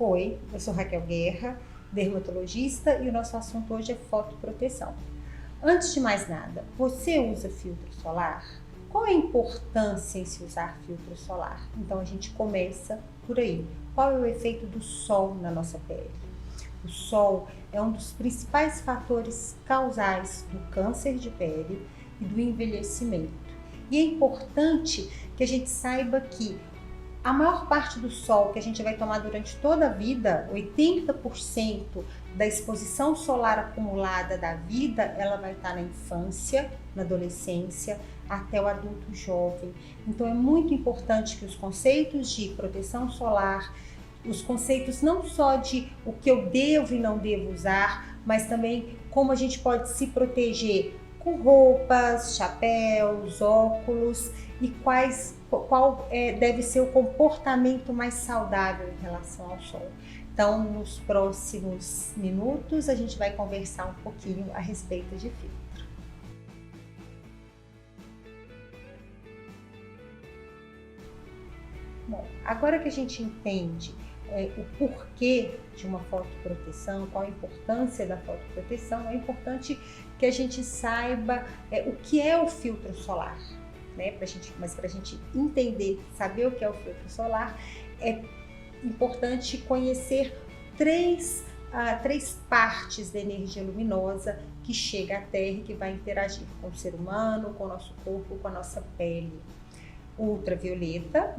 Oi, eu sou Raquel Guerra, dermatologista, e o nosso assunto hoje é fotoproteção. Antes de mais nada, você usa filtro solar? Qual é a importância em se usar filtro solar? Então a gente começa por aí. Qual é o efeito do sol na nossa pele? O sol é um dos principais fatores causais do câncer de pele e do envelhecimento. E é importante que a gente saiba que a maior parte do sol que a gente vai tomar durante toda a vida, 80% da exposição solar acumulada da vida, ela vai estar na infância, na adolescência, até o adulto jovem. Então é muito importante que os conceitos de proteção solar, os conceitos não só de o que eu devo e não devo usar, mas também como a gente pode se proteger com roupas, chapéus, óculos e qual deve ser o comportamento mais saudável em relação ao sol. Então, nos próximos minutos, a gente vai conversar um pouquinho a respeito de filtro. Bom, agora que a gente entende o porquê de uma fotoproteção, qual a importância da fotoproteção, é importante que a gente saiba o que é o filtro solar, né? Mas para a gente entender, saber o que é o filtro solar, é importante conhecer três partes da energia luminosa que chega à Terra e que vai interagir com o ser humano, com o nosso corpo, com a nossa pele. Ultravioleta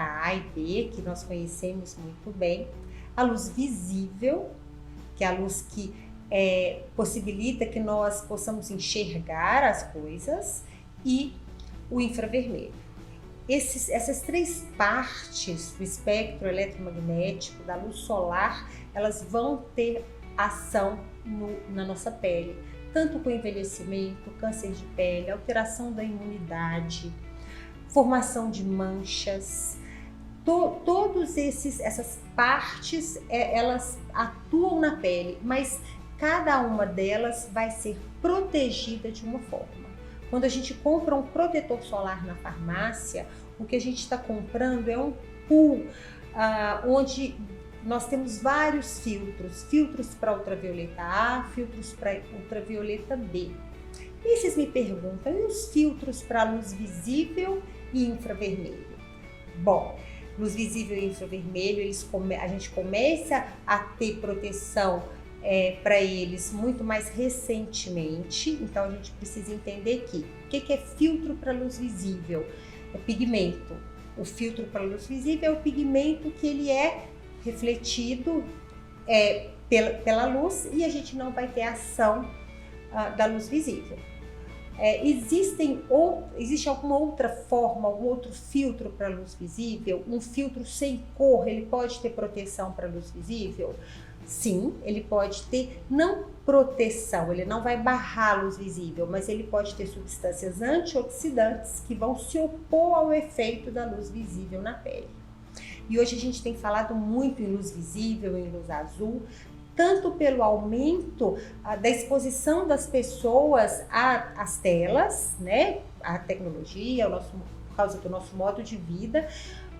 A e B, que nós conhecemos muito bem, a luz visível, que é a luz que possibilita que nós possamos enxergar as coisas, e o infravermelho. Essas três partes do espectro eletromagnético, da luz solar, elas vão ter ação na nossa pele, tanto com envelhecimento, câncer de pele, alteração da imunidade, formação de manchas. Todas essas partes, elas atuam na pele, mas cada uma delas vai ser protegida de uma forma. Quando a gente compra um protetor solar na farmácia, o que a gente está comprando é um pool, onde nós temos vários filtros para ultravioleta A, filtros para ultravioleta B. E vocês me perguntam, e os filtros para luz visível e infravermelho? Bom, luz visível e infravermelho, a gente começa a ter proteção para eles muito mais recentemente. Então a gente precisa entender que o que é filtro para luz visível? É pigmento. O filtro para luz visível é o pigmento que ele é refletido pela luz e a gente não vai ter ação da luz visível. Existe alguma outra forma, algum outro filtro para luz visível? Um filtro sem cor, ele pode ter proteção para luz visível? Sim, ele pode ter, não proteção, ele não vai barrar a luz visível, mas ele pode ter substâncias antioxidantes que vão se opor ao efeito da luz visível na pele. E hoje a gente tem falado muito em luz visível, em luz azul, tanto pelo aumento da exposição das pessoas às telas, né? A tecnologia, por causa do nosso modo de vida,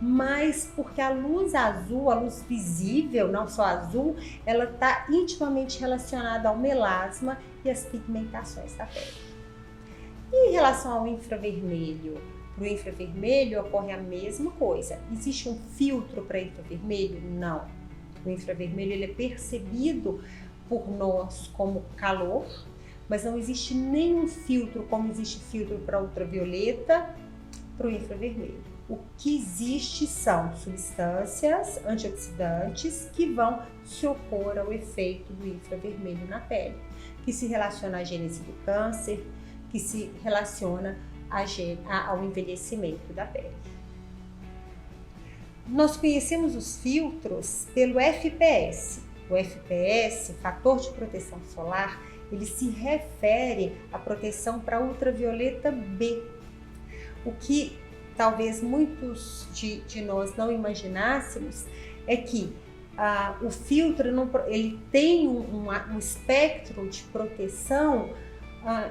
mas porque a luz azul, a luz visível, não só azul, ela está intimamente relacionada ao melasma e às pigmentações da pele. E em relação ao infravermelho? Para o infravermelho ocorre a mesma coisa. Existe um filtro para infravermelho? Não. O infravermelho ele é percebido por nós como calor, mas não existe nenhum filtro como existe filtro para ultravioleta para o infravermelho. O que existe são substâncias antioxidantes que vão se opor ao efeito do infravermelho na pele, que se relaciona à gênese do câncer, que se relaciona ao envelhecimento da pele. Nós conhecemos os filtros pelo FPS. O FPS, fator de proteção solar, ele se refere à proteção para ultravioleta B. O que talvez muitos de nós não imaginássemos é que o filtro ele tem um espectro de proteção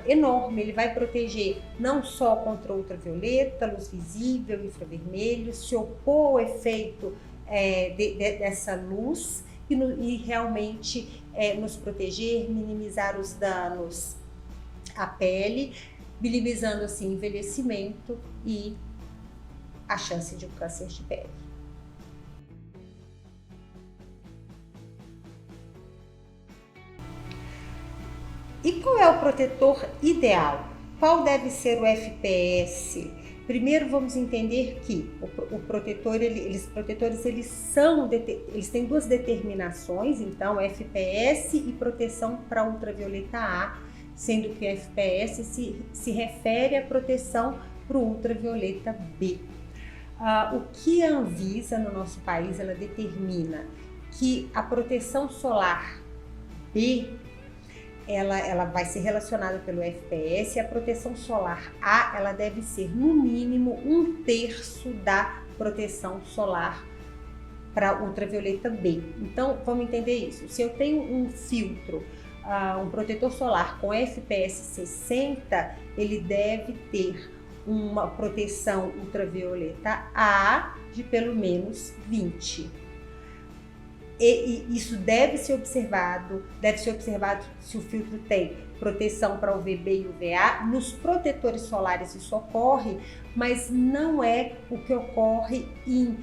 enorme. Ele vai proteger não só contra ultravioleta, luz visível, infravermelho, se opor ao efeito dessa luz e realmente nos proteger, minimizar os danos à pele, minimizando assim envelhecimento e a chance de um câncer de pele. E qual é o protetor ideal? Qual deve ser o FPS? Primeiro vamos entender que o protetor, eles têm duas determinações, então FPS e proteção para ultravioleta A, sendo que o FPS se refere à proteção para o ultravioleta B. O que a Anvisa no nosso país ela determina que a proteção solar B ela vai ser relacionada pelo FPS, e a proteção solar A ela deve ser no mínimo 1/3 da proteção solar para ultravioleta B. Então vamos entender isso. Se eu tenho um filtro, um protetor solar com FPS 60, ele deve ter uma proteção ultravioleta A de pelo menos 20. E isso deve ser observado se o filtro tem proteção para UVB e UVA. Nos protetores solares isso ocorre, mas não é o que ocorre em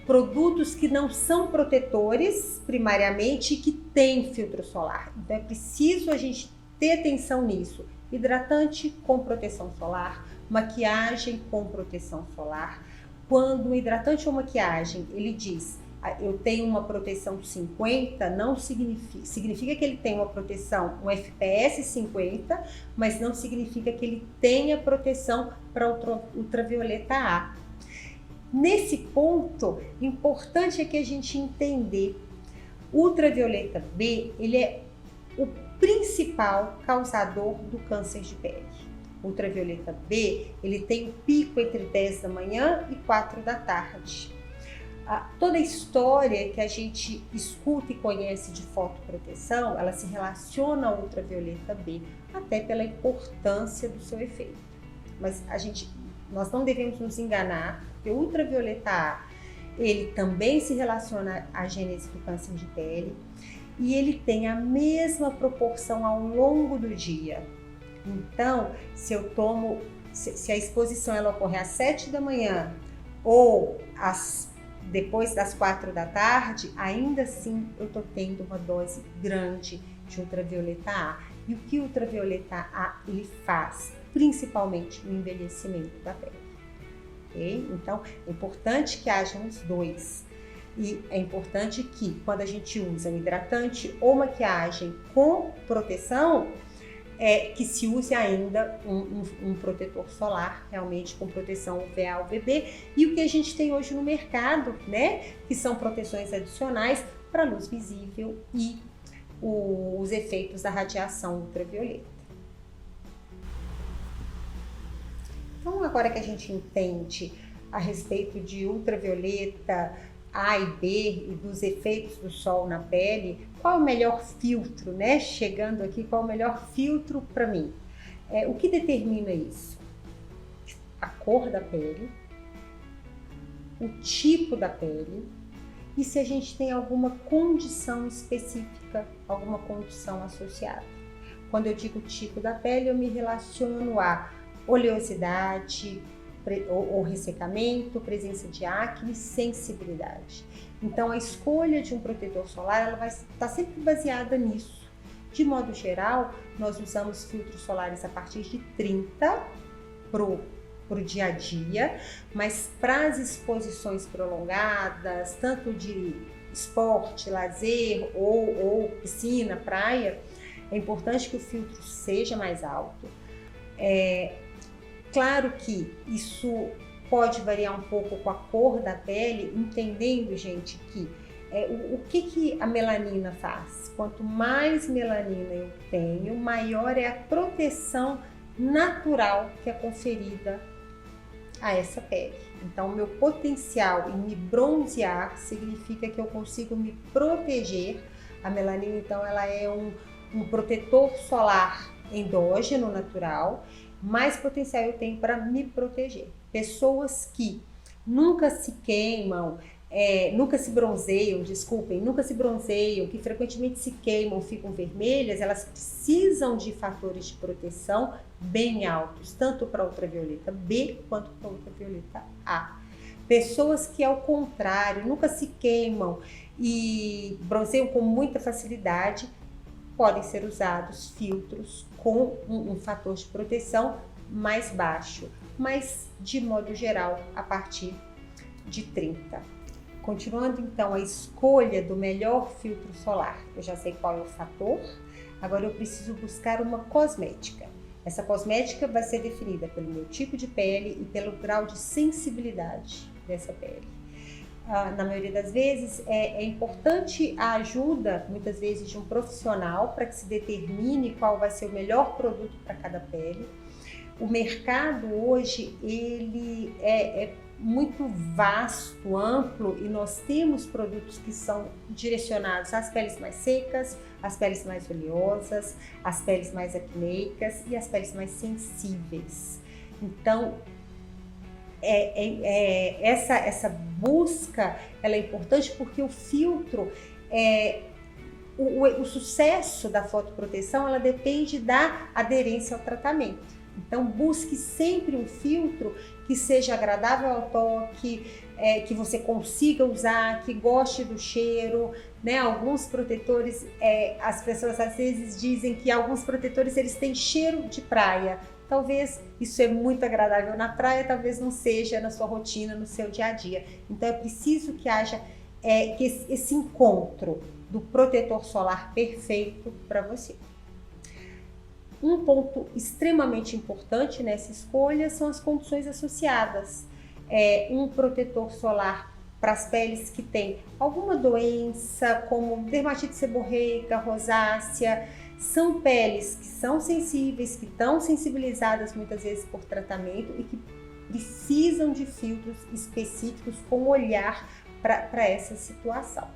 produtos que não são protetores primariamente e que têm filtro solar. Então é preciso a gente ter atenção nisso. Hidratante com proteção solar, maquiagem com proteção solar. Quando um hidratante ou maquiagem ele diz eu tenho uma proteção 50, não significa que ele tem uma proteção, um FPS 50, mas não significa que ele tenha proteção para ultravioleta A. Nesse ponto, importante é que a gente entender, ultravioleta B, ele é o principal causador do câncer de pele. Ultravioleta B, ele tem o pico entre 10 da manhã e 4 da tarde. Toda a história que a gente escuta e conhece de fotoproteção, ela se relaciona ao ultravioleta B, até pela importância do seu efeito. Mas nós não devemos nos enganar, porque o ultravioleta A, ele também se relaciona à gênese do câncer de pele e ele tem a mesma proporção ao longo do dia. Então, se a exposição ela ocorrer às 7 da manhã ou depois das 4 da tarde, ainda assim eu estou tendo uma dose grande de ultravioleta A. E o que o ultravioleta A ele faz? Principalmente no envelhecimento da pele. Okay? Então, é importante que hajam os dois. E é importante que, quando a gente usa um hidratante ou maquiagem com proteção, que se use ainda um protetor solar, realmente com proteção UVA, UVB, e o que a gente tem hoje no mercado, né, que são proteções adicionais para luz visível e os efeitos da radiação ultravioleta. Então, agora que a gente entende a respeito de ultravioleta A e B e dos efeitos do sol na pele, qual é o melhor filtro, né? Chegando aqui, qual é o melhor filtro para mim? O que determina isso? A cor da pele, o tipo da pele e se a gente tem alguma condição específica, alguma condição associada. Quando eu digo tipo da pele, eu me relaciono a oleosidade, ou ressecamento, presença de acne, sensibilidade. Então a escolha de um protetor solar ela vai estar sempre baseada nisso. De modo geral, nós usamos filtros solares a partir de 30 pro dia a dia, mas para as exposições prolongadas, tanto de esporte, lazer ou piscina, praia, é importante que o filtro seja mais alto. Claro que isso pode variar um pouco com a cor da pele, entendendo, gente, que o que a melanina faz? Quanto mais melanina eu tenho, maior é a proteção natural que é conferida a essa pele. Então, o meu potencial em me bronzear significa que eu consigo me proteger. A melanina, então, ela é um protetor solar endógeno natural, mais potencial eu tenho para me proteger. Pessoas que nunca se queimam, nunca se bronzeiam, que frequentemente se queimam, ficam vermelhas, elas precisam de fatores de proteção bem altos, tanto para ultravioleta B quanto para ultravioleta A. Pessoas que, ao contrário, nunca se queimam e bronzeiam com muita facilidade, podem ser usados filtros com um fator de proteção mais baixo, mas de modo geral a partir de 30. Continuando então a escolha do melhor filtro solar, eu já sei qual é o fator, agora eu preciso buscar uma cosmética. Essa cosmética vai ser definida pelo meu tipo de pele e pelo grau de sensibilidade dessa pele. Na maioria das vezes é importante a ajuda, muitas vezes, de um profissional para que se determine qual vai ser o melhor produto para cada pele. O mercado hoje ele é muito vasto, amplo, e nós temos produtos que são direcionados às peles mais secas, às peles mais oleosas, às peles mais acneicas e às peles mais sensíveis. Então, essa busca ela é importante porque o filtro, o sucesso da fotoproteção, ela depende da aderência ao tratamento. Então, busque sempre um filtro que seja agradável ao toque, que você consiga usar, que goste do cheiro, né? Alguns protetores, as pessoas às vezes dizem que alguns protetores eles têm cheiro de praia. Talvez isso é muito agradável na praia, talvez não seja na sua rotina, no seu dia a dia. Então, é preciso que haja esse encontro do protetor solar perfeito para você. Um ponto extremamente importante nessa escolha são as condições associadas. Um protetor solar para as peles que têm alguma doença, como dermatite seborreica, rosácea, são peles que são sensíveis, que estão sensibilizadas muitas vezes por tratamento e que precisam de filtros específicos com olhar para essa situação.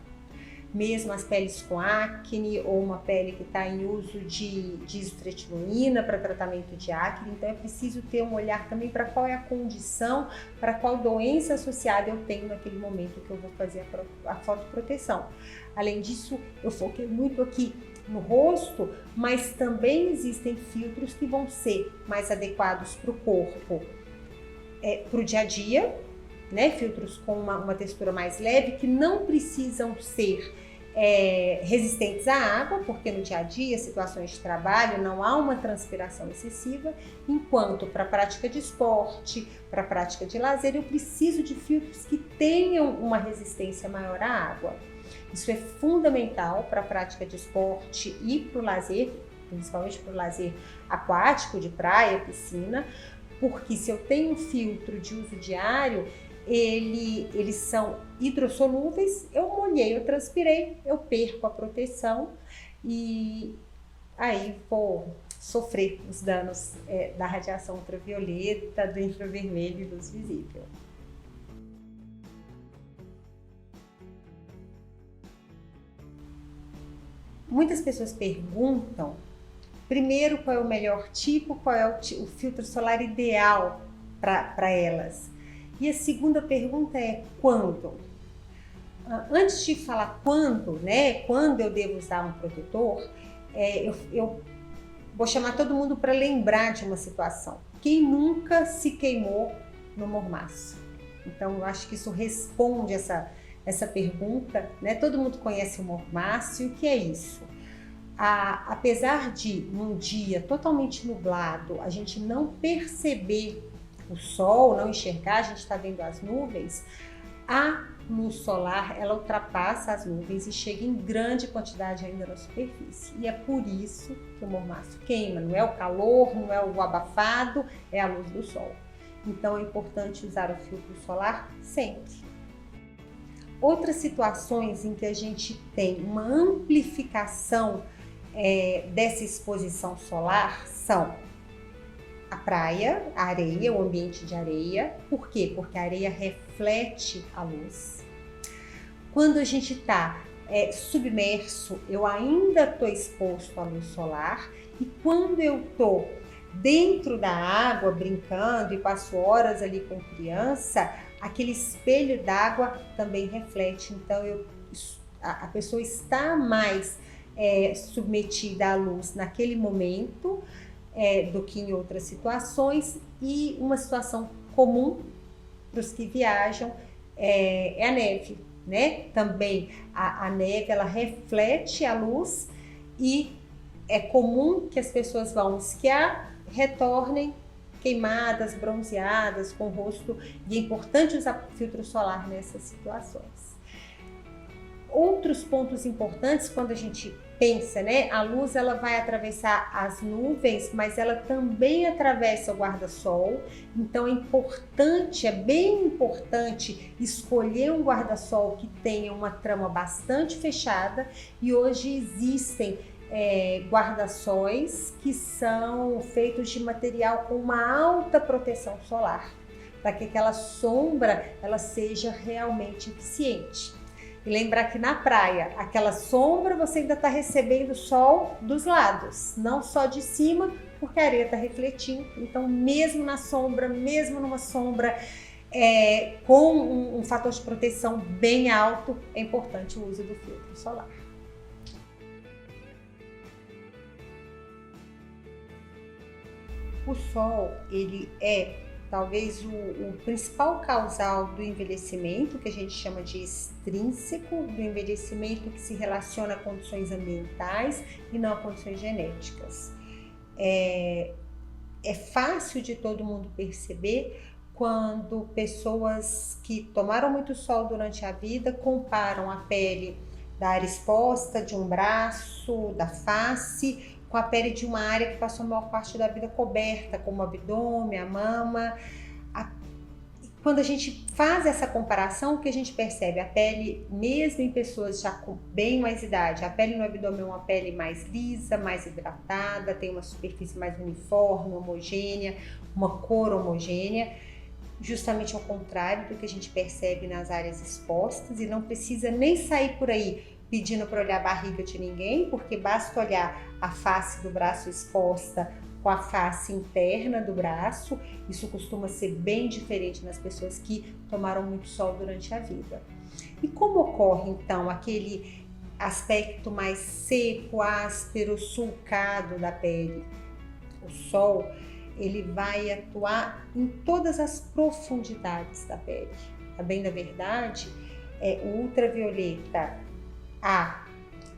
Mesmo as peles com acne ou uma pele que está em uso de isotretinoína para tratamento de acne, então é preciso ter um olhar também para qual é a condição, para qual doença associada eu tenho naquele momento que eu vou fazer a fotoproteção. Além disso, eu foquei muito aqui no rosto, mas também existem filtros que vão ser mais adequados para o corpo, para o dia a dia, né? Filtros com uma textura mais leve, que não precisam ser resistentes à água, porque no dia a dia, situações de trabalho, não há uma transpiração excessiva, enquanto para a prática de esporte, para a prática de lazer, eu preciso de filtros que tenham uma resistência maior à água. Isso é fundamental para a prática de esporte e para o lazer, principalmente para o lazer aquático, de praia, piscina, porque se eu tenho um filtro de uso diário, eles são hidrossolúveis, eu molhei, eu transpirei, eu perco a proteção e aí vou sofrer os danos da radiação ultravioleta, do infravermelho e luz visível. Muitas pessoas perguntam, primeiro, qual é o melhor tipo, qual é o filtro solar ideal para elas. E a segunda pergunta é quando? Antes de falar quando, né, quando eu devo usar um protetor, eu vou chamar todo mundo para lembrar de uma situação. Quem nunca se queimou no mormaço? Então, eu acho que isso responde essa pergunta, né? Todo mundo conhece o mormaço e o que é isso? Apesar de, num dia totalmente nublado, a gente não perceber o sol, não enxergar, a gente está vendo as nuvens, a luz solar, ela ultrapassa as nuvens e chega em grande quantidade ainda na superfície. E é por isso que o mormaço queima, não é o calor, não é o abafado, é a luz do sol. Então é importante usar o filtro solar sempre. Outras situações em que a gente tem uma amplificação dessa exposição solar são a praia, a areia, o ambiente de areia. Por quê? Porque a areia reflete a luz. Quando a gente está submerso, eu ainda estou exposto à luz solar, e quando eu estou dentro da água, brincando, e passo horas ali com criança, aquele espelho d'água também reflete. Então a pessoa está mais submetida à luz naquele momento do que em outras situações. E uma situação comum para os que viajam é a neve, né? Também a neve, ela reflete a luz, e é comum que as pessoas vão esquiar, retornem queimadas, bronzeadas, com o rosto, e é importante usar filtro solar nessas situações. Outros pontos importantes quando a gente pensa, né? A luz, ela vai atravessar as nuvens, mas ela também atravessa o guarda-sol. Então é importante, é bem importante escolher um guarda-sol que tenha uma trama bastante fechada, e hoje existem guarda-sóis que são feitos de material com uma alta proteção solar, para que aquela sombra ela seja realmente eficiente. E lembrar que na praia, aquela sombra você ainda está recebendo sol dos lados, não só de cima, porque a areia está refletindo. Então, mesmo na sombra, mesmo numa sombra com um fator de proteção bem alto, é importante o uso do filtro solar. O sol, ele é talvez o principal causal do envelhecimento, que a gente chama de extrínseco, do envelhecimento que se relaciona a condições ambientais e não a condições genéticas. É fácil de todo mundo perceber quando pessoas que tomaram muito sol durante a vida comparam a pele da área exposta, de um braço, da face, com a pele de uma área que passou a maior parte da vida coberta, como o abdômen, a mama. Quando a gente faz essa comparação, o que a gente percebe? A pele, mesmo em pessoas já com bem mais idade, a pele no abdômen é uma pele mais lisa, mais hidratada, tem uma superfície mais uniforme, homogênea, uma cor homogênea, justamente ao contrário do que a gente percebe nas áreas expostas. E não precisa nem sair por aí pedindo para olhar a barriga de ninguém, porque basta olhar a face do braço exposta com a face interna do braço. Isso costuma ser bem diferente nas pessoas que tomaram muito sol durante a vida. E como ocorre então aquele aspecto mais seco, áspero, sulcado da pele? O sol, ele vai atuar em todas as profundidades da pele. A bem da verdade, o ultravioleta A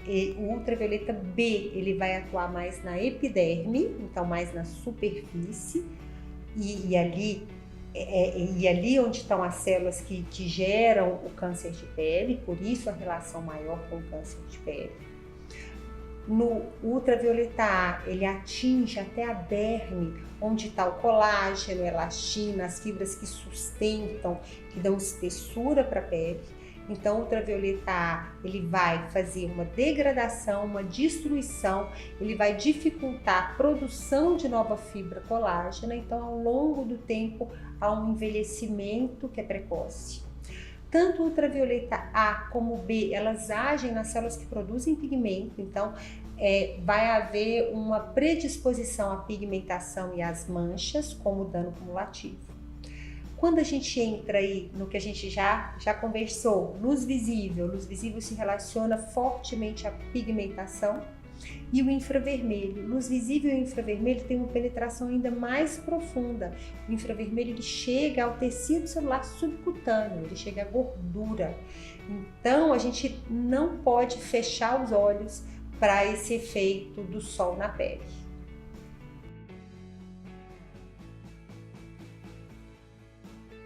e o ultravioleta B, ele vai atuar mais na epiderme, então mais na superfície, e ali onde estão as células que geram o câncer de pele, por isso a relação maior com o câncer de pele. No ultravioleta A, ele atinge até a derme, onde está o colágeno, elastina, as fibras que sustentam, que dão espessura para a pele. Então, o ultravioleta A, ele vai fazer uma degradação, uma destruição, ele vai dificultar a produção de nova fibra colágena. Então, ao longo do tempo, há um envelhecimento que é precoce. Tanto o ultravioleta A como o B, elas agem nas células que produzem pigmento. Então, vai haver uma predisposição à pigmentação e às manchas, como dano cumulativo. Quando a gente entra aí no que a gente já conversou, luz visível se relaciona fortemente à pigmentação, e o infravermelho. Luz visível e o infravermelho tem uma penetração ainda mais profunda. O infravermelho, ele chega ao tecido celular subcutâneo, ele chega à gordura. Então a gente não pode fechar os olhos para esse efeito do sol na pele.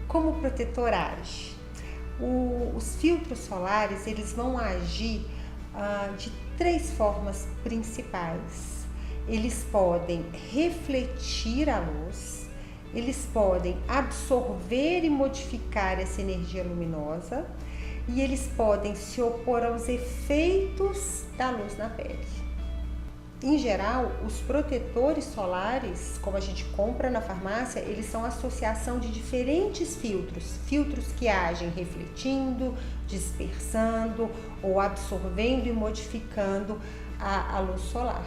Como o protetor age? Os filtros solares, eles vão agir de 3 formas principais. Eles podem refletir a luz, eles podem absorver e modificar essa energia luminosa, e eles podem se opor aos efeitos da luz na pele. Em geral, os protetores solares, como a gente compra na farmácia, eles são a associação de diferentes filtros que agem refletindo, dispersando ou absorvendo e modificando a luz solar.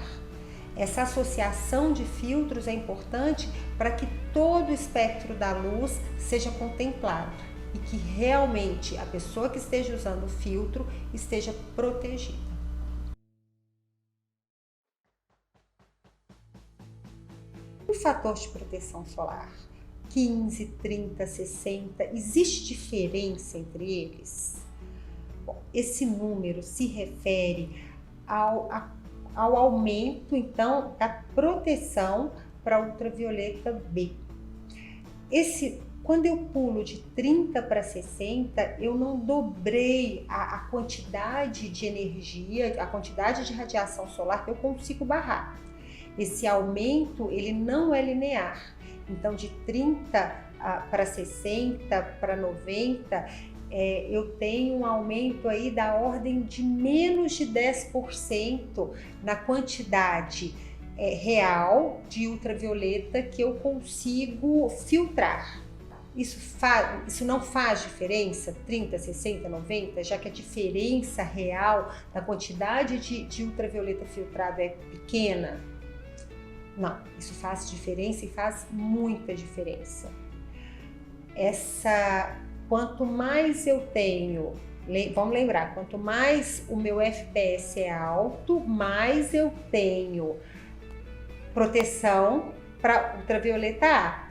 Essa associação de filtros é importante para que todo o espectro da luz seja contemplado e que realmente a pessoa que esteja usando o filtro esteja protegida. O fator de proteção solar, 15, 30, 60, existe diferença entre eles? Bom, esse número se refere ao aumento, então, da proteção para ultravioleta B. Quando eu pulo de 30 para 60, eu não dobrei a quantidade de energia, a quantidade de radiação solar que eu consigo barrar. Esse aumento, ele não é linear. Então, de 30 para 60, para 90, eu tenho um aumento aí da ordem de menos de 10% na quantidade real de ultravioleta que eu consigo filtrar. Isso não faz diferença, 30, 60, 90, já que a diferença real na quantidade de ultravioleta filtrado é pequena? Não, isso faz diferença e faz muita diferença. Quanto mais eu tenho, vamos lembrar, quanto mais o meu FPS é alto, mais eu tenho proteção para ultravioleta A.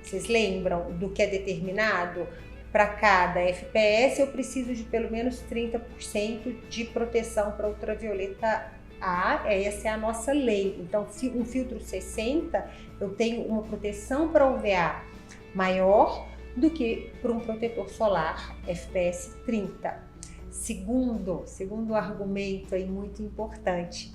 Vocês lembram do que é determinado? Para cada FPS eu preciso de pelo menos 30% de proteção para ultravioleta A. Essa é a nossa lei. Então, um filtro 60, eu tenho uma proteção para UVA maior do que para um protetor solar FPS 30. Segundo argumento aí muito importante,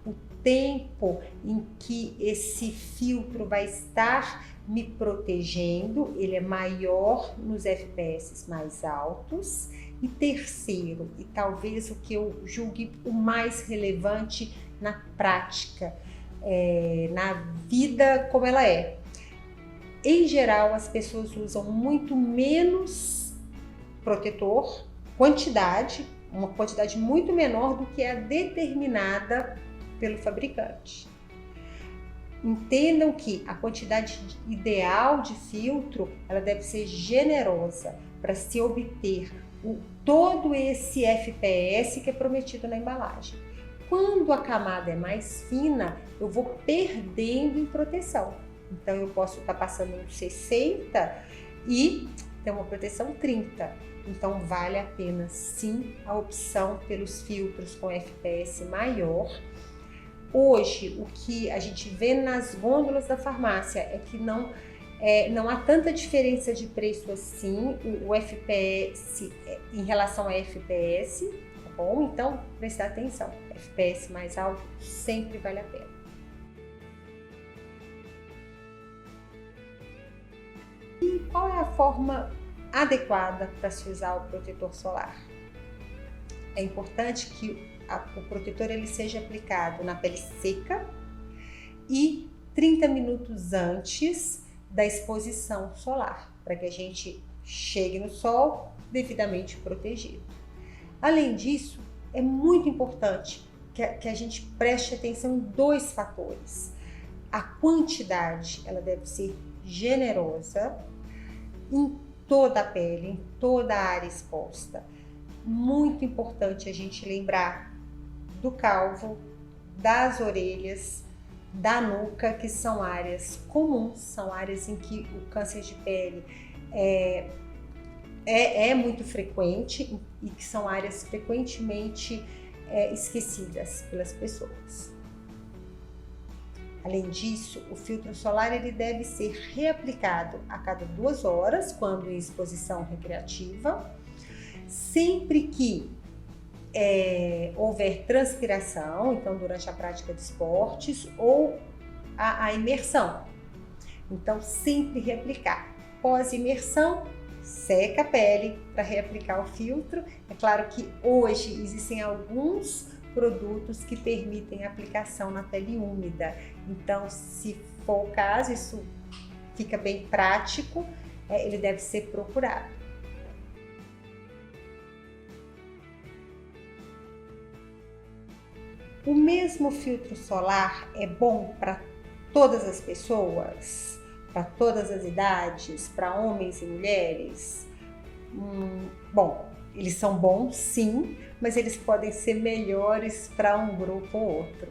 o tempo em que esse filtro vai estar me protegendo, ele é maior nos FPS mais altos. E terceiro, e talvez o que eu julgue o mais relevante na prática, na vida como ela é. Em geral, as pessoas usam muito menos protetor, uma quantidade muito menor do que a determinada pelo fabricante. Entendam que a quantidade ideal de filtro, ela deve ser generosa para se obter todo esse FPS que é prometido na embalagem. Quando a camada é mais fina, eu vou perdendo em proteção. Então eu posso estar passando um 60 e ter uma proteção 30. Então vale a pena sim a opção pelos filtros com FPS maior. Hoje, o que a gente vê nas gôndolas da farmácia é que não há tanta diferença de preço assim, o FPS em relação a FPS, tá bom? Então, prestar atenção, FPS mais alto sempre vale a pena. E qual é a forma adequada para se usar o protetor solar? É importante que o protetor ele seja aplicado na pele seca e 30 minutos antes da exposição solar, para que a gente chegue no sol devidamente protegido. Além disso, é muito importante que a gente preste atenção em dois fatores. A quantidade, ela deve ser generosa em toda a pele, em toda a área exposta. Muito importante a gente lembrar do calvo, das orelhas, da nuca, que são áreas comuns, são áreas em que o câncer de pele é muito frequente e que são áreas frequentemente esquecidas pelas pessoas. Além disso, o filtro solar ele deve ser reaplicado a cada 2 horas, quando em exposição recreativa, sempre que houver transpiração, então durante a prática de esportes ou a imersão. Então sempre reaplicar. Pós-imersão, seca a pele para reaplicar o filtro. É claro que hoje existem alguns produtos que permitem aplicação na pele úmida. Então, se for o caso, isso fica bem prático, ele deve ser procurado. O mesmo filtro solar é bom para todas as pessoas, para todas as idades, para homens e mulheres? Bom, eles são bons, sim, mas eles podem ser melhores para um grupo ou outro.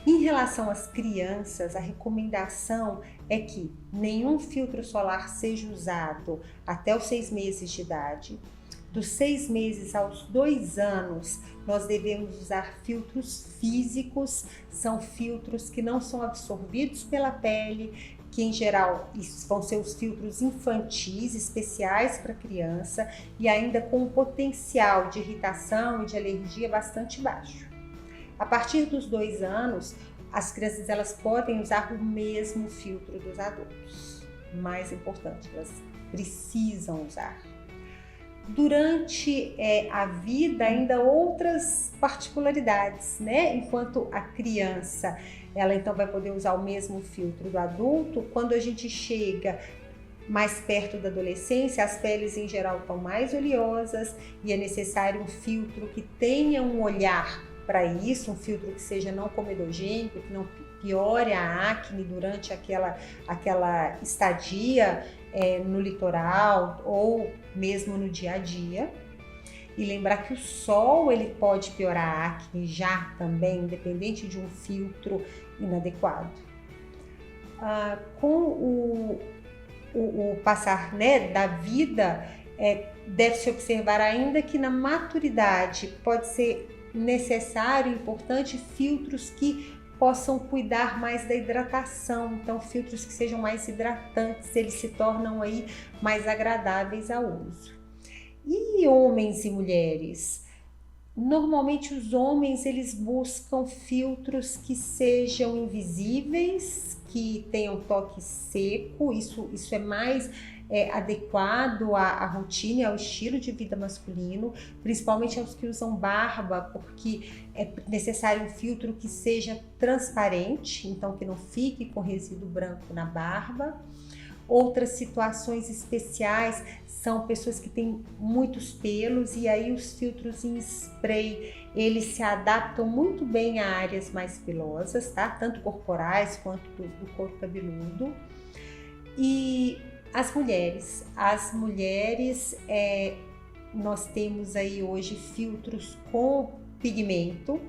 Em relação às crianças, a recomendação é que nenhum filtro solar seja usado até os 6 meses de idade. Dos 6 meses aos 2 anos, nós devemos usar filtros físicos, são filtros que não são absorvidos pela pele, que em geral vão ser os filtros infantis, especiais para criança e ainda com um potencial de irritação e de alergia bastante baixo. A partir dos 2 anos, as crianças elas podem usar o mesmo filtro dos adultos. Mais importante, elas precisam usar. Durante a vida, ainda outras particularidades, né? Enquanto a criança, ela então vai poder usar o mesmo filtro do adulto, quando a gente chega mais perto da adolescência, as peles em geral estão mais oleosas e é necessário um filtro que tenha um olhar para isso, um filtro que seja não comedogênico, que não piore a acne durante aquela estadia no litoral ou mesmo no dia a dia. E lembrar que o sol ele pode piorar a acne já também, independente de um filtro inadequado. Com o passar, né, da vida, deve-se observar ainda que na maturidade pode ser necessário e importante filtros que possam cuidar mais da hidratação. Então, filtros que sejam mais hidratantes, eles se tornam aí mais agradáveis ao uso. E homens e mulheres? Normalmente os homens eles buscam filtros que sejam invisíveis, que tenham toque seco, isso é mais adequado à rotina e ao estilo de vida masculino, principalmente aos que usam barba, porque é necessário um filtro que seja transparente, então que não fique com resíduo branco na barba. Outras situações especiais são pessoas que têm muitos pelos e aí os filtros em spray, eles se adaptam muito bem a áreas mais pelosas, tá? Tanto corporais quanto do couro cabeludo. E as mulheres, nós temos aí hoje filtros com pigmento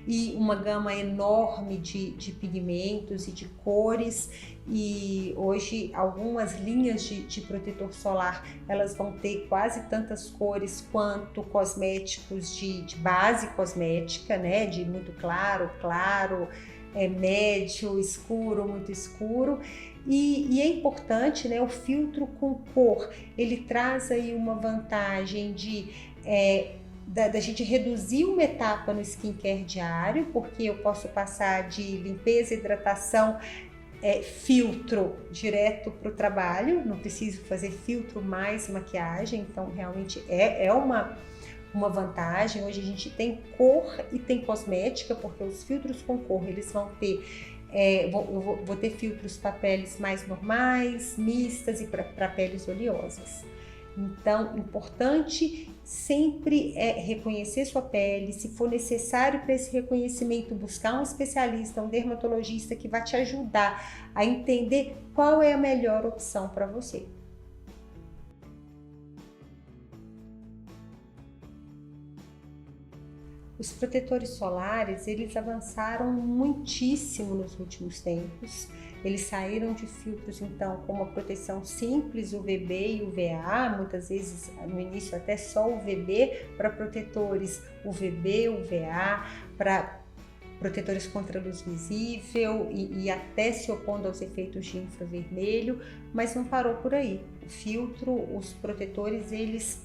e uma gama enorme de pigmentos e de cores, e hoje algumas linhas de protetor solar elas vão ter quase tantas cores quanto cosméticos de base cosmética, né, de muito claro, médio, escuro, muito escuro. E é importante, né, o filtro com cor, ele traz aí uma vantagem da gente reduzir uma etapa no skincare diário, porque eu posso passar de limpeza e hidratação filtro direto para o trabalho, não preciso fazer filtro mais maquiagem, então realmente é uma vantagem. Hoje a gente tem cor e tem cosmética, porque os filtros com cor eles vão ter vou ter filtros para peles mais normais, mistas e para peles oleosas. Então, importante sempre reconhecer sua pele. Se for necessário para esse reconhecimento, buscar um especialista, um dermatologista que vai te ajudar a entender qual é a melhor opção para você. Os protetores solares, eles avançaram muitíssimo nos últimos tempos. Eles saíram de filtros, então, com uma proteção simples, UVB e UVA, muitas vezes no início até só UVB, para protetores UVB, UVA, para protetores contra a luz visível e até se opondo aos efeitos de infravermelho, mas não parou por aí. O filtro, os protetores, eles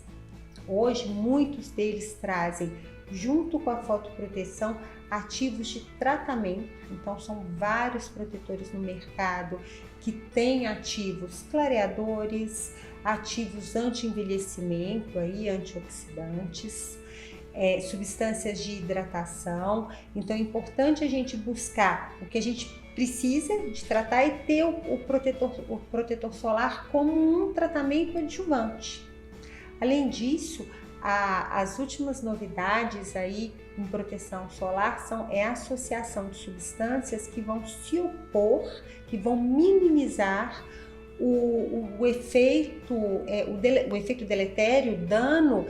hoje, muitos deles trazem, junto com a fotoproteção, ativos de tratamento. Então são vários protetores no mercado que têm ativos clareadores, ativos anti-envelhecimento, antioxidantes, substâncias de hidratação. Então é importante a gente buscar o que a gente precisa de tratar e ter o protetor solar como um tratamento adjuvante. Além disso, As últimas novidades aí em proteção solar é a associação de substâncias que vão se opor, que vão minimizar o efeito deletério, o dano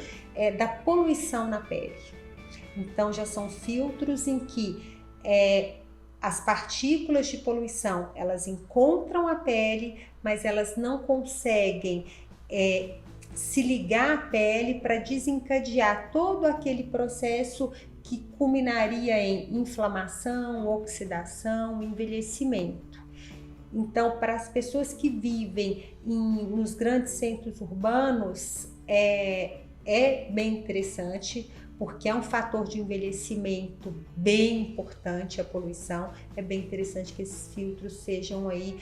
da poluição na pele. Então já são filtros em que as partículas de poluição, elas encontram a pele, mas elas não conseguem se ligar à pele para desencadear todo aquele processo que culminaria em inflamação, oxidação, envelhecimento. Então, para as pessoas que vivem nos grandes centros urbanos, é bem interessante, porque é um fator de envelhecimento bem importante, a poluição. É bem interessante que esses filtros sejam aí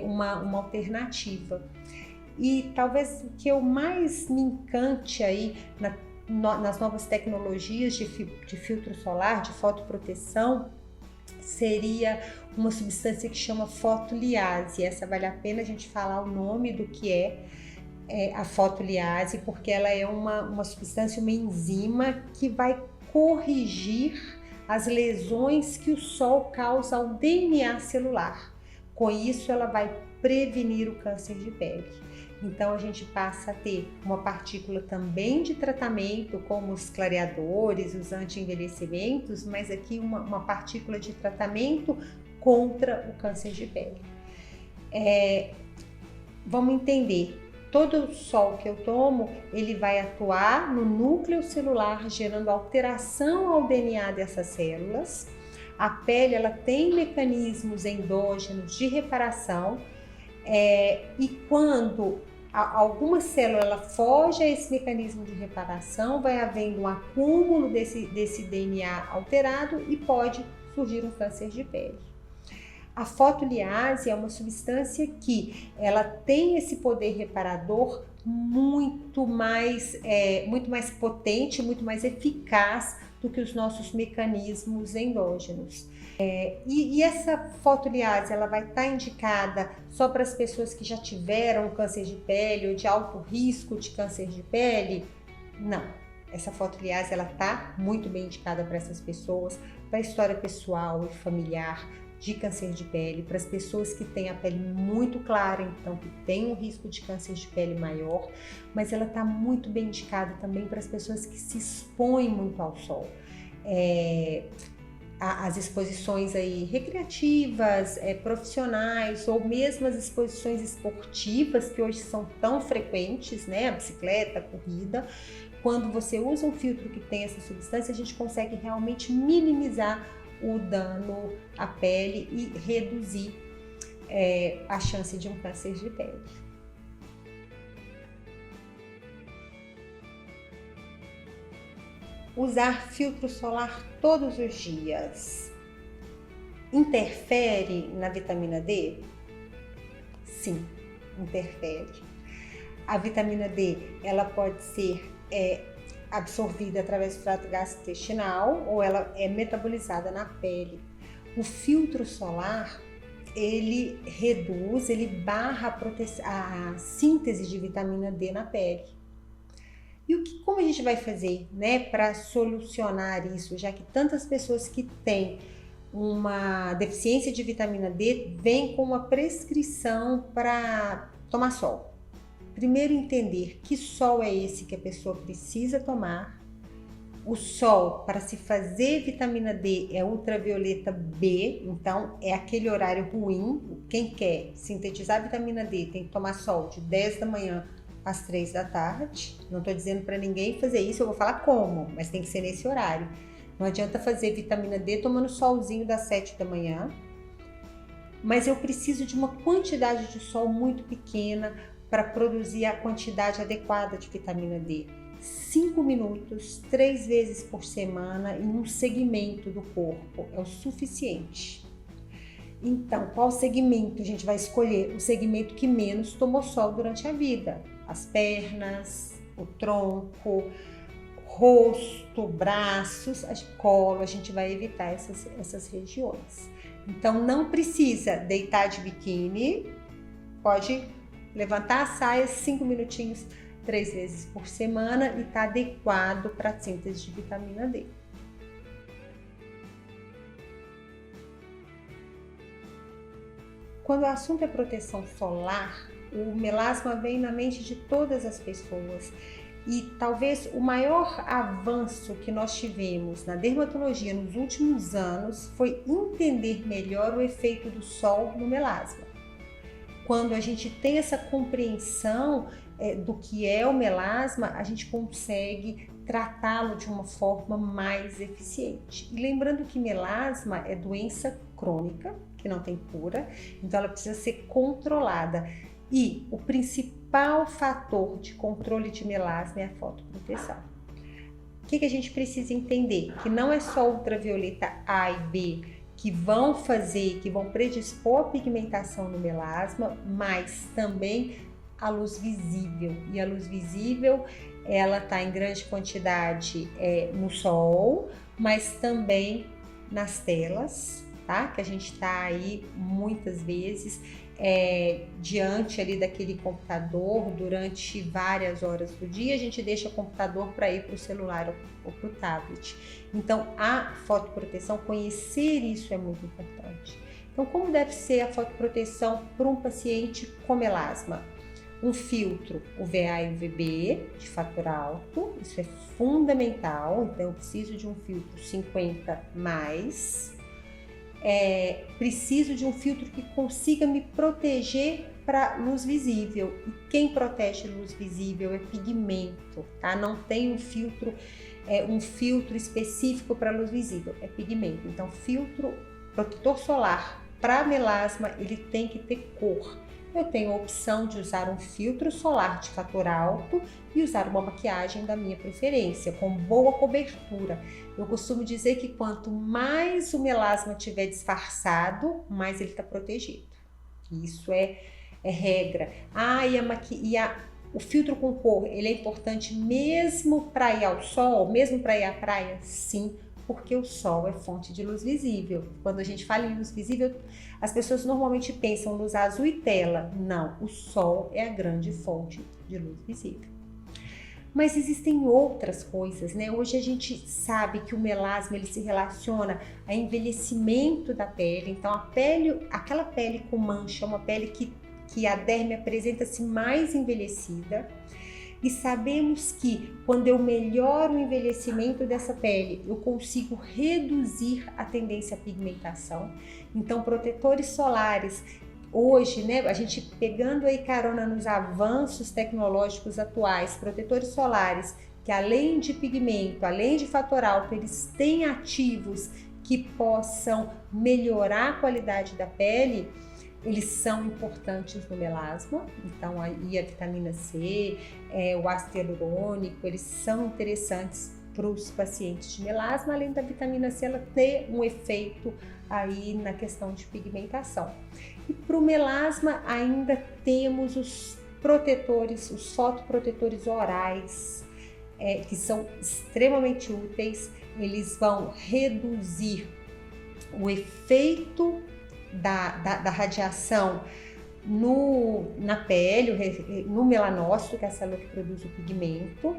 uma alternativa. E talvez o que eu mais me encante aí nas novas tecnologias de filtro solar, de fotoproteção, seria uma substância que chama fotoliase. Essa vale a pena a gente falar o nome do que é a fotoliase, porque ela é uma substância, uma enzima que vai corrigir as lesões que o sol causa ao DNA celular. Com isso, ela vai prevenir o câncer de pele. Então, a gente passa a ter uma partícula também de tratamento, como os clareadores, os anti-envelhecimentos, mas aqui uma partícula de tratamento contra o câncer de pele. Vamos entender, todo o sol que eu tomo, ele vai atuar no núcleo celular, gerando alteração ao DNA dessas células. A pele, ela tem mecanismos endógenos de reparação, e quando alguma célula ela foge a esse mecanismo de reparação, vai havendo um acúmulo desse DNA alterado e pode surgir um câncer de pele. A fotoliase é uma substância que ela tem esse poder reparador muito mais potente, muito mais eficaz do que os nossos mecanismos endógenos. E essa fotoliase, ela vai estar indicada só para as pessoas que já tiveram câncer de pele ou de alto risco de câncer de pele? Não. Essa fotoliase, ela está muito bem indicada para essas pessoas, para a história pessoal e familiar de câncer de pele, para as pessoas que têm a pele muito clara, então que tem um risco de câncer de pele maior, mas ela está muito bem indicada também para as pessoas que se expõem muito ao sol. As exposições aí recreativas, profissionais, ou mesmo as exposições esportivas que hoje são tão frequentes, né? A bicicleta, a corrida. Quando você usa um filtro que tem essa substância, a gente consegue realmente minimizar o dano à pele e reduzir a chance de um câncer de pele. Usar filtro solar todos os dias interfere na vitamina D? Sim, interfere. A vitamina D, ela pode ser absorvida através do trato gastrointestinal ou ela é metabolizada na pele. O filtro solar, ele reduz, ele barra a síntese de vitamina D na pele. E como a gente vai fazer, né, para solucionar isso, já que tantas pessoas que têm uma deficiência de vitamina D vêm com uma prescrição para tomar sol? Primeiro, entender que sol é esse que a pessoa precisa tomar. O sol, para se fazer vitamina D, é ultravioleta B, então é aquele horário ruim. Quem quer sintetizar vitamina D tem que tomar sol de 10 da manhã às 3 da tarde. Não estou dizendo para ninguém fazer isso, eu vou falar como, mas tem que ser nesse horário. Não adianta fazer vitamina D tomando solzinho das 7 da manhã. Mas eu preciso de uma quantidade de sol muito pequena para produzir a quantidade adequada de vitamina D. 5 minutos, 3 vezes por semana em um segmento do corpo é o suficiente. Então, qual segmento a gente vai escolher? O segmento que menos tomou sol durante a vida. As pernas, o tronco, rosto, braços, colo, a gente vai evitar essas regiões. Então, não precisa deitar de biquíni, pode levantar a saia 5 minutinhos 3 vezes por semana e está adequado para a síntese de vitamina D. Quando o assunto é proteção solar, o melasma vem na mente de todas as pessoas. E talvez o maior avanço que nós tivemos na dermatologia nos últimos anos foi entender melhor o efeito do sol no melasma. Quando a gente tem essa compreensão do que é o melasma, a gente consegue tratá-lo de uma forma mais eficiente. E lembrando que melasma é doença crônica, que não tem cura, então ela precisa ser controlada. E o principal fator de controle de melasma é a fotoproteção. O que a gente precisa entender? Que não é só ultravioleta A e B que vão predispor a pigmentação no melasma, mas também a luz visível. E a luz visível, ela está em grande quantidade no sol, mas também nas telas, tá? Que a gente está aí muitas vezes diante ali daquele computador durante várias horas do dia, a gente deixa o computador para ir para o celular ou para o tablet. Então, a fotoproteção, conhecer isso é muito importante. Então, como deve ser a fotoproteção para um paciente com melasma? Um filtro UVA e UVB de fator alto, isso é fundamental, então eu preciso de um filtro 50+. Preciso de um filtro que consiga me proteger para luz visível. E quem protege luz visível é pigmento, tá? Não tem um filtro específico para luz visível, é pigmento. Então, filtro protetor solar para melasma, ele tem que ter cor. Eu tenho a opção de usar um filtro solar de fator alto e usar uma maquiagem da minha preferência, com boa cobertura. Eu costumo dizer que quanto mais o melasma estiver disfarçado, mais ele está protegido. Isso é regra. O filtro com cor, ele é importante mesmo para ir ao sol, mesmo para ir à praia? Sim, porque o sol é fonte de luz visível. Quando a gente fala em luz visível, as pessoas normalmente pensam luz azul e tela. Não, o sol é a grande fonte de luz visível. Mas existem outras coisas, né? Hoje a gente sabe que o melasma ele se relaciona a envelhecimento da pele. Então a pele, aquela pele com mancha, é uma pele que a derme apresenta-se mais envelhecida. E sabemos que quando eu melhoro o envelhecimento dessa pele, eu consigo reduzir a tendência à pigmentação. Então, protetores solares, hoje, né, a gente pegando aí carona nos avanços tecnológicos atuais, protetores solares que além de pigmento, além de fator alto, eles têm ativos que possam melhorar a qualidade da pele, eles são importantes no melasma. Então aí a vitamina C, o ácido hialurônico, eles são interessantes para os pacientes de melasma, além da vitamina C ela ter um efeito aí na questão de pigmentação. E para o melasma ainda temos os protetores, os fotoprotetores orais, que são extremamente úteis. Eles vão reduzir o efeito da radiação na pele, no melanócito, que é a célula que produz o pigmento.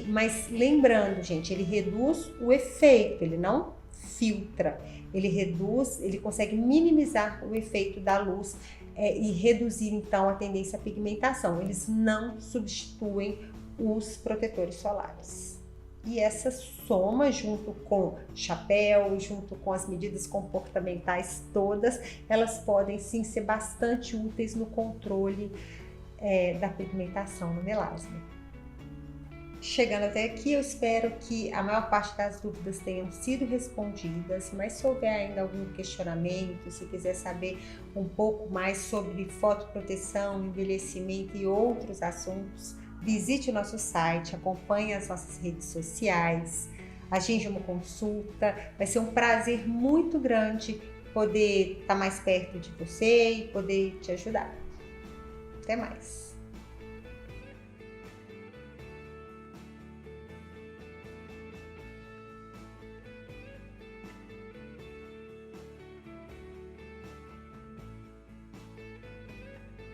Mas lembrando, gente, ele reduz o efeito, ele não filtra, ele consegue minimizar o efeito da luz e reduzir então a tendência à pigmentação. Eles não substituem os protetores solares. E essa soma, junto com chapéu, junto com as medidas comportamentais todas, elas podem sim ser bastante úteis no controle da pigmentação no melasma. Chegando até aqui, eu espero que a maior parte das dúvidas tenham sido respondidas, mas se houver ainda algum questionamento, se quiser saber um pouco mais sobre fotoproteção, envelhecimento e outros assuntos, visite o nosso site, acompanhe as nossas redes sociais, agende uma consulta. Vai ser um prazer muito grande poder estar mais perto de você e poder te ajudar. Até mais!